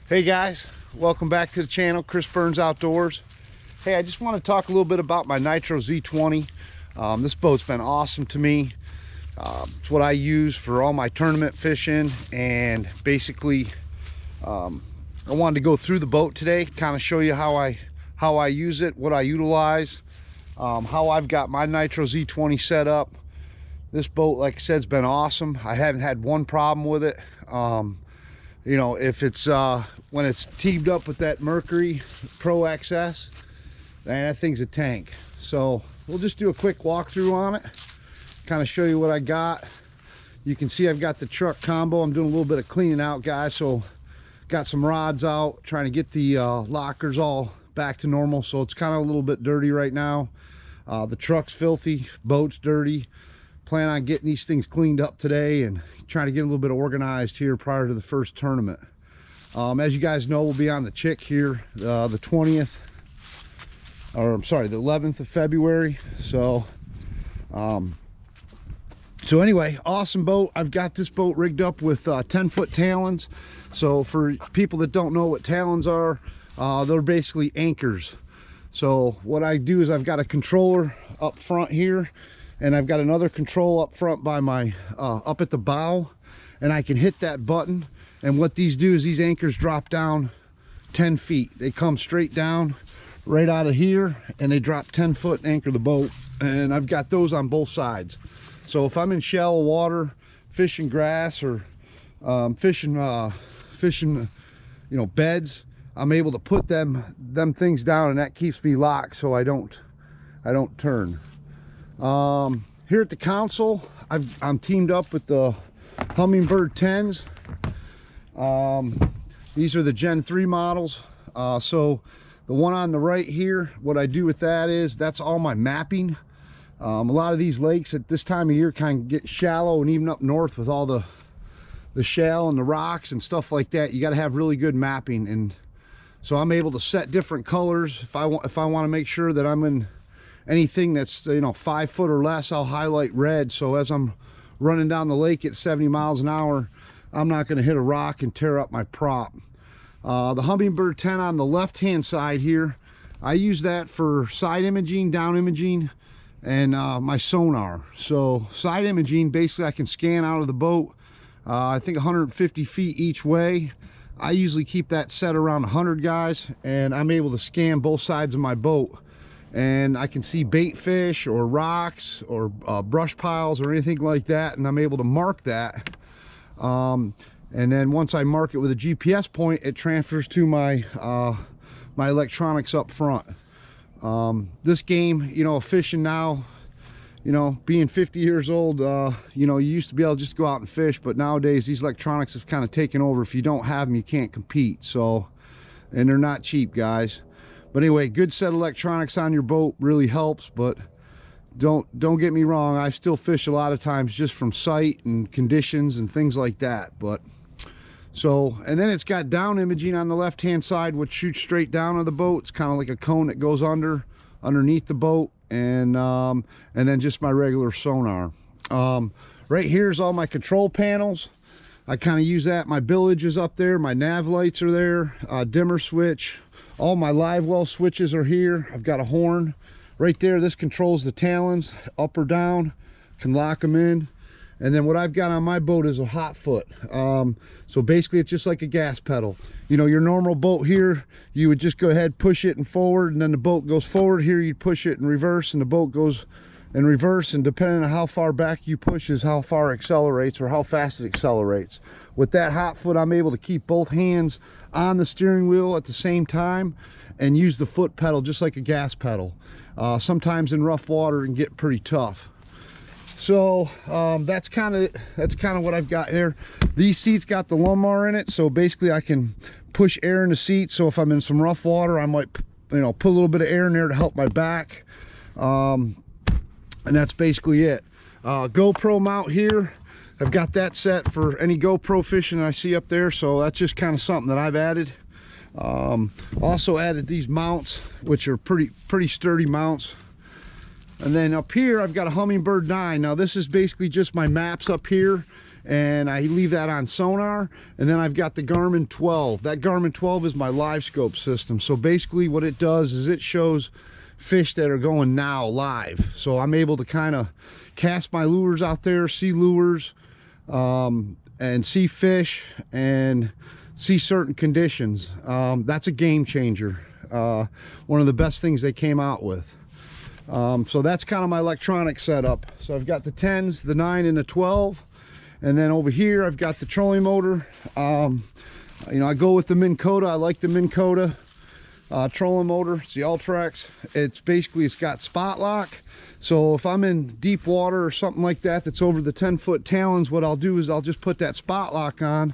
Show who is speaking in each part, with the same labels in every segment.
Speaker 1: Hey guys, welcome back to the channel, Chris Burns Outdoors. Hey, I just want to talk a little bit about my Nitro Z20. This boat's been awesome to me. It's what I use for all my tournament fishing, and basically I wanted to go through the boat today, kind of show you how I use it, what I utilize, how I've got my Nitro Z20 set up. This boat, like I said, has been awesome. I haven't had one problem with it. You know, if it's when it's teamed up with that Mercury Pro XS, man, that thing's a tank. So we'll just do a quick walkthrough on it, kind of show you what I got. You can see I've got the truck combo. I'm doing a little bit of cleaning out, guys, so got some rods out, trying to get the lockers all back to normal. So it's kind of a little bit dirty right now. The truck's filthy, boat's dirty. Plan on getting these things cleaned up today and trying to get a little bit organized here prior to the first tournament. As you guys know, we'll be on the Chick here the 20th, or I'm sorry, the 11th of February. So anyway, awesome boat. I've got this boat rigged up with 10-foot Talons. So for people that don't know what Talons are, they're basically anchors. So what I do is I've got a controller up front here, and I've got another control up front by my up at the bow, and I can hit that button, and what these do is these anchors drop down 10 feet. They come straight down right out of here, and they drop 10 foot and anchor the boat. And I've got those on both sides. So if I'm in shallow water fishing grass or fishing you know, beds, I'm able to put them things down, and that keeps me locked so I don't turn. Here at the console, I'm teamed up with the Humminbird 10s. These are the Gen 3 models. So the one on the right here, what I do with that is that's all my mapping. A lot of these lakes at this time of year kind of get shallow, and even up north with all the shale and the rocks and stuff like that, you got to have really good mapping. And so I'm able to set different colors. If I want to make sure that I'm in anything that's, you know, 5 foot or less, I'll highlight red. So as I'm running down the lake at 70 miles an hour, I'm not going to hit a rock and tear up my prop. The Humminbird 10 on the left hand side here, I use that for side imaging, down imaging, and my sonar. So side imaging, basically I can scan out of the boat, I think 150 feet each way. I usually keep that set around 100, guys, and I'm able to scan both sides of my boat, and I can see bait fish or rocks or brush piles or anything like that, and I'm able to mark that. And then once I mark it with a GPS point, it transfers to my my electronics up front. This game, you know, fishing now, you know, being 50 years old, you know, you used to be able to just go out and fish, but nowadays these electronics have kind of taken over. If you don't have them, you can't compete. So, and they're not cheap, guys. But anyway, good set of electronics on your boat really helps. But don't get me wrong, I still fish a lot of times just from sight and conditions and things like that. But so, and then it's got down imaging on the left hand side, which shoots straight down on the boat. It's kind of like a cone that goes underneath the boat, and then just my regular sonar. Right here's all my control panels. I kind of use that. My billage is up there, my nav lights are there, dimmer switch. All my live well switches are here. I've got a horn right there. This controls the Talons, up or down, can lock them in. And then what I've got on my boat is a hot foot. So basically it's just like a gas pedal. You know, your normal boat here, you would just go ahead, push it and forward, and then the boat goes forward. Here you'd push it in reverse, and the boat goes in reverse, and depending on how far back you push is how far it accelerates or how fast it accelerates. With that hot foot, I'm able to keep both hands on the steering wheel at the same time and use the foot pedal just like a gas pedal. Sometimes in rough water it can get pretty tough. So that's kind of what I've got there. These seats got the lumbar in it, so basically I can push air in the seat. So if I'm in some rough water, I might, you know, put a little bit of air in there to help my back. And that's basically it. GoPro mount here, I've got that set for any GoPro fishing I see up there, so that's just kind of something that I've added. Also added these mounts, which are pretty sturdy mounts. And then up here I've got a Humminbird 9. Now this is basically just my maps up here, and I leave that on sonar. And then I've got the Garmin 12. That Garmin 12 is my live scope system. So basically what it does is it shows fish that are going now live. So I'm able to kind of cast my lures out there, see lures, and see fish and see certain conditions. That's a game changer. One of the best things they came out with. So that's kind of my electronic setup. So I've got the 10s, the 9, and the 12. And then over here I've got the trolling motor. You know, I go with the Minn Kota. I like the Minn Kota trolling motor. It's the Ultrex. It's basically, it's got spot lock. So if I'm in deep water or something like that that's over the 10-foot talons, what I'll do is I'll just put that spot lock on,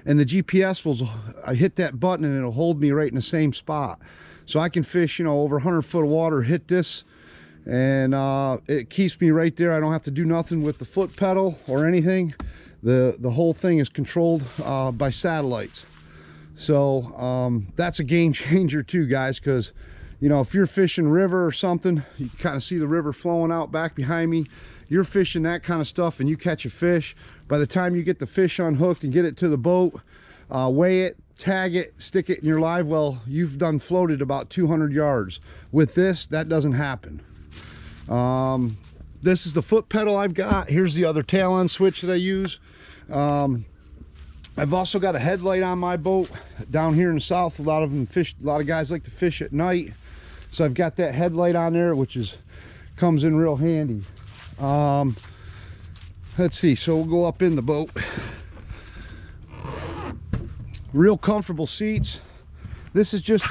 Speaker 1: and the GPS will, I hit that button and it'll hold me right in the same spot. So I can fish, you know, over 100 foot of water, hit this, and it keeps me right there. I don't have to do nothing with the foot pedal or anything. The whole thing is controlled by satellites. So that's a game changer too, guys, because you know, if you're fishing river or something, you can kind of see the river flowing out back behind me. You're fishing that kind of stuff and you catch a fish. By the time you get the fish unhooked and get it to the boat, weigh it, tag it, stick it in your live well, you've done floated about 200 yards. With this, that doesn't happen. This is the foot pedal I've got. Here's the other Talon switch that I use. I've also got a headlight on my boat. Down here in the south, a lot of guys like to fish at night. So I've got that headlight on there, which comes in real handy. Let's see, so we'll go up in the boat. Real comfortable seats. This is just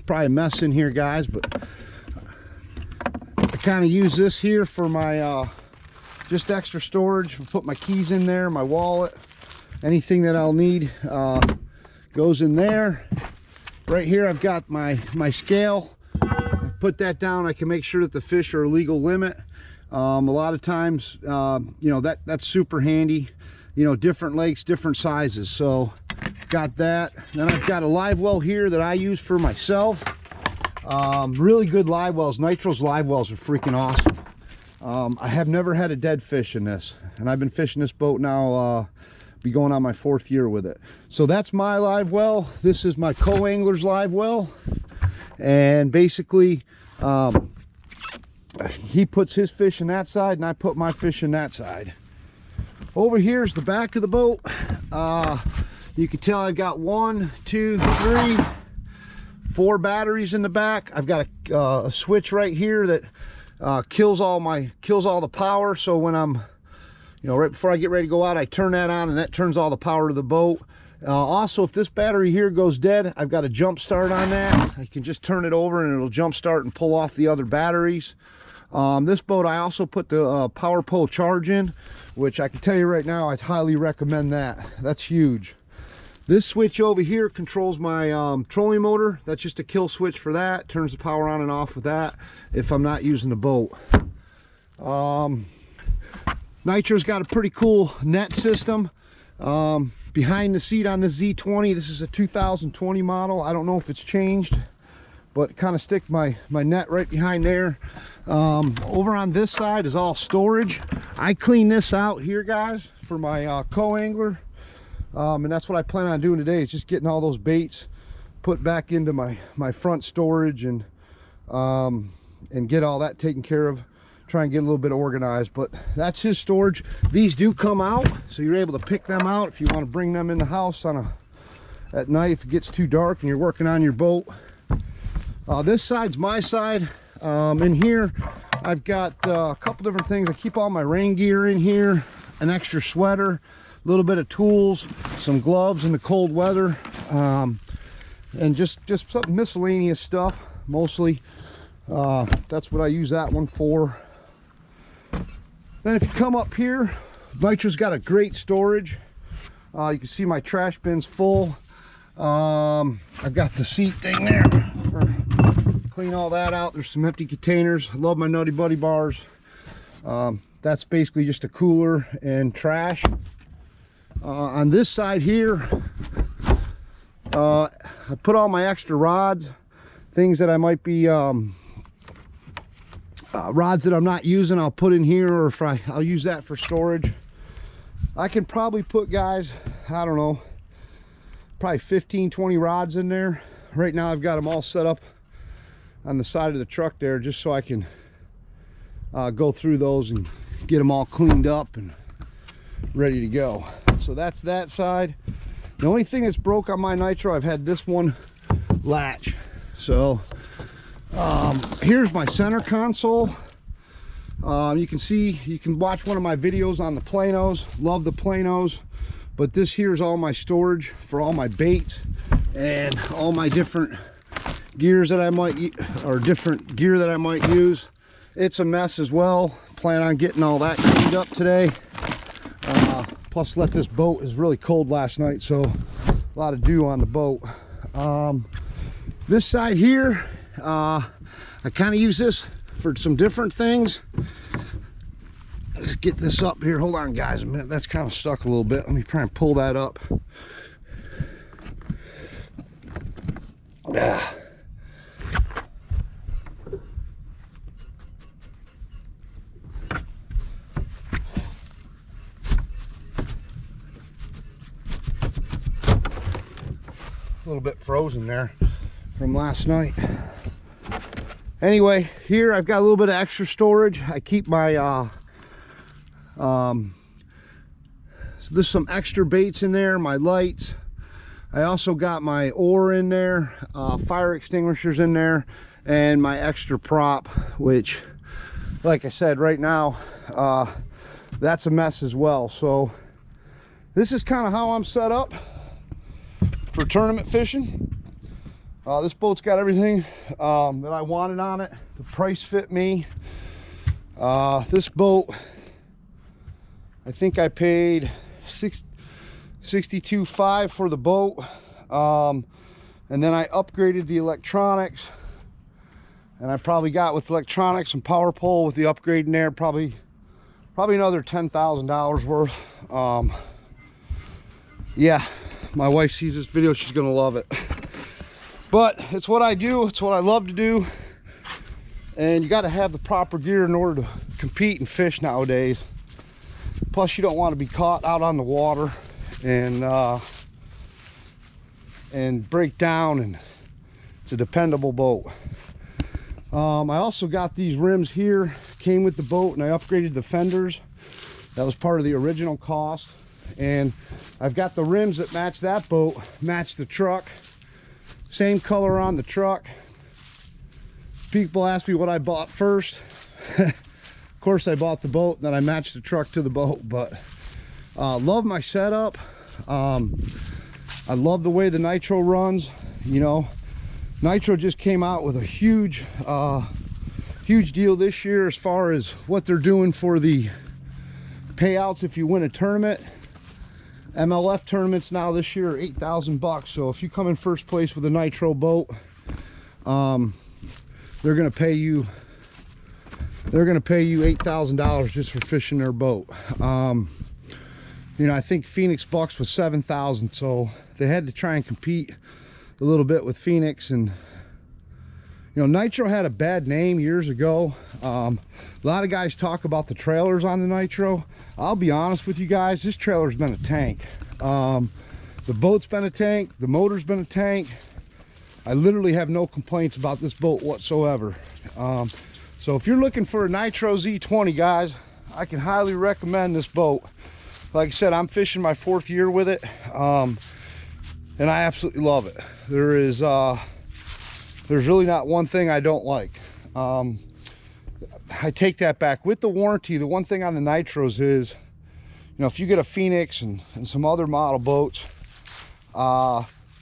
Speaker 1: probably a mess in here, guys, but I kind of use this here for my just extra storage. I'll put my keys in there, my wallet, anything that I'll need goes in there. Right here I've got my scale. I put that down, I can make sure that the fish are a legal limit. A lot of times, you know, that's super handy. You know, different lakes, different sizes. So got that. Then I've got a live well here that I use for myself. Really good live wells. Nitro's live wells are freaking awesome. I have never had a dead fish in this, and I've been fishing this boat now, be going on my 4th year with it. So that's my live well. This is my co-angler's live well, and basically he puts his fish in that side and I put my fish in that side. Over here is the back of the boat. You can tell I've got 1, 2, 3, 4 batteries in the back. I've got a switch right here that kills all the power. So when I'm, you know, right before I get ready to go out, I turn that on and that turns all the power to the boat. Also, if this battery here goes dead, I've got a jump start on that. I can just turn it over and it'll jump start and pull off the other batteries. This boat, I also put the power pole charge in, which I can tell you right now, I'd highly recommend that. That's huge. This switch over here controls my trolling motor. That's just a kill switch for that. Turns the power on and off with that if I'm not using the boat. Nitro's got a pretty cool net system. Behind the seat on the Z20, this is a 2020 model. I don't know if it's changed, but kind of stick my net right behind there. Over on this side is all storage. I clean this out here, guys, for my co-angler. And that's what I plan on doing today, is just getting all those baits put back into my front storage and get all that taken care of. Try and get a little bit organized, but that's his storage. These do come out, so you're able to pick them out if you want to bring them in the house at night if it gets too dark and you're working on your boat. This side's my side. In here I've got a couple different things. I keep all my rain gear in here, an extra sweater, a little bit of tools, some gloves in the cold weather, and just some miscellaneous stuff mostly. That's what I use that one for. Then if you come up here, Nitro's got a great storage. You can see my trash bin's full. I've got the seat thing there for clean all that out. There's some empty containers. I love my Nutty Buddy bars. That's basically just a cooler and trash. On this side here, I put all my extra rods, things that I might be rods that I'm not using, I'll put in here, or if I'll use that for storage. I can probably put, guys, I don't know, probably 15-20 rods in there. Right now I've got them all set up on the side of the truck there, just so I can go through those and get them all cleaned up and ready to go. So that's that side. The only thing that's broke on my Nitro, I've had this one latch. So here's my center console. You can see, you can watch one of my videos on the planos. Love the planos. But this here is all my storage for all my bait and all my different gears that I might, or different gear that I might use. It's a mess as well. Plan on getting all that cleaned up today. Plus, let this boat, is really cold last night, so a lot of dew on the boat. This side here, I kind of use this for some different things. Let's get this up here. Hold on, guys, a minute. That's kind of stuck a little bit. Let me try and pull that up. A little bit frozen there from last night. Anyway, here I've got a little bit of extra storage. I keep my so there's some extra baits in there, my lights. I also got my oar in there, fire extinguishers in there, and my extra prop, which, like I said, right now that's a mess as well. So this is kind of how I'm set up for tournament fishing. This boat's got everything that I wanted on it. The price fit me. This boat, I think I paid $62.5 for the boat, and then I upgraded the electronics, and I probably got, with electronics and power pole with the upgrade in there, probably another $10,000 worth. Yeah, my wife sees this video, she's gonna love it. But it's what I do, it's what I love to do, and you got to have the proper gear in order to compete and fish nowadays. Plus, you don't want to be caught out on the water and break down, and it's a dependable boat. I also got these rims here, came with the boat, and I upgraded the fenders. That was part of the original cost. And I've got the rims that match that boat, match the truck, same color on the truck. People ask me what I bought first. Of course I bought the boat, and then I matched the truck to the boat. But love my setup. I love the way the Nitro runs. You know, Nitro just came out with a huge deal this year as far as what they're doing for the payouts if you win a tournament. MLF tournaments now this year are $8,000. So if you come in first place with a Nitro boat, they're gonna pay you $8,000 just for fishing their boat. You know, I think Phoenix Bucks was $7,000, so they had to try and compete a little bit with Phoenix. And you know, Nitro had a bad name years ago. A lot of guys talk about the trailers on the Nitro. I'll be honest with you guys, this trailer's been a tank. The boat's been a tank, the motor's been a tank. I literally have no complaints about this boat whatsoever. So if you're looking for a Nitro Z20, guys, I can highly recommend this boat. Like I said, I'm fishing my 4th year with it, and I absolutely love it. There's really not one thing I don't like. I take that back. With the warranty, the one thing on the Nitros is, you know, if you get a Phoenix and some other model boats,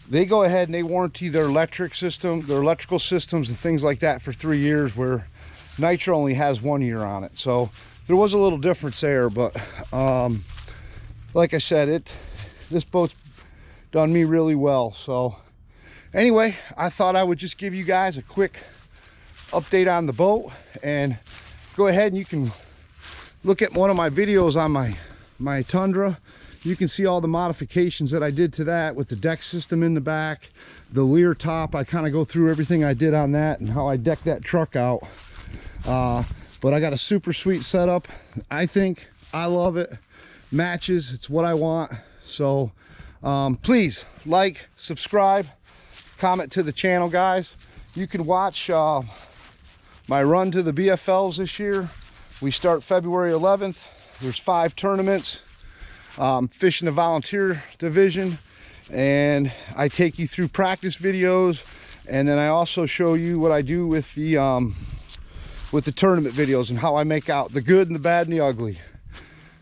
Speaker 1: they go ahead and they warranty their electric system, their electrical systems and things like that for 3 years, where Nitro only has 1 year on it. So there was a little difference there, but like I said, this boat's done me really well. So anyway, I thought I would just give you guys a quick update on the boat, and go ahead and you can look at one of my videos on my Tundra. You can see all the modifications that I did to that with the deck system in the back, the leer top. I kind of go through everything I did on that and how I decked that truck out. But I got a super sweet setup. I think I love it. matches. It's what I want. So please like, subscribe, comment to the channel, guys. You can watch my run to the BFLs this year. We start February 11th. There's 5 tournaments. Fishing the volunteer division, and I take you through practice videos, and then I also show you what I do with the tournament videos and how I make out the good and the bad and the ugly.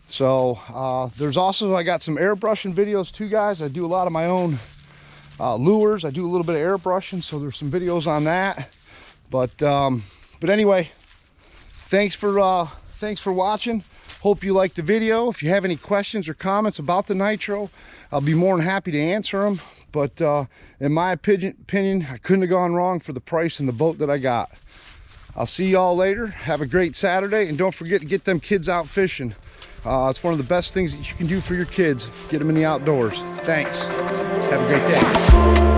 Speaker 1: So there's also, I got some airbrushing videos too, guys. I do a lot of my own lures. I do a little bit of airbrushing, so there's some videos on that. But anyway, thanks for watching. Hope you liked the video. If you have any questions or comments about the Nitro, I'll be more than happy to answer them. But in my opinion, I couldn't have gone wrong for the price and the boat that I got. I'll see y'all later. Have a great Saturday, and don't forget to get them kids out fishing. It's one of the best things that you can do for your kids. Get them in the outdoors. Thanks. Have a great day.